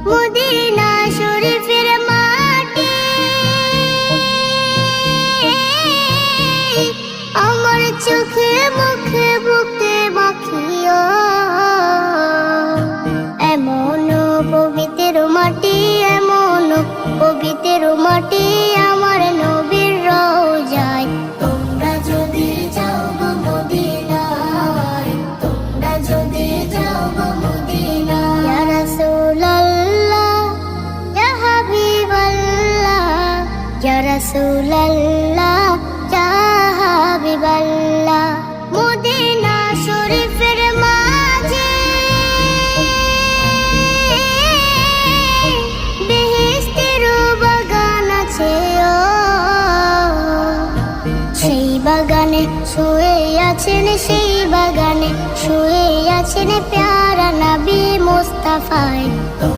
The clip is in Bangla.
মদিনা শরীফের মাটি আমার চোখে মুখে বুকে মাখিও, এমন পবিত্র মাটি, এমন পবিত্র মাটি আমার নবীর রওজায়। তোমরা যদি যাও গো মদিনায়, তোমরা যদি যাও গো মদিনায়, ইয়া রাসূলুল্লাহ ইয়া হাবিবাল্লাহ, ইয়া রাসূলুল্লাহ ইয়া হাবিবাল্লাহ। মদিনা শরীফের মাঝে বেহেশতের বাগান আছে, সেই বাগানে শুয়ে আছেন, সেই বাগানে শুয়ে আছেন প্যারা নবী মুস্তাফা।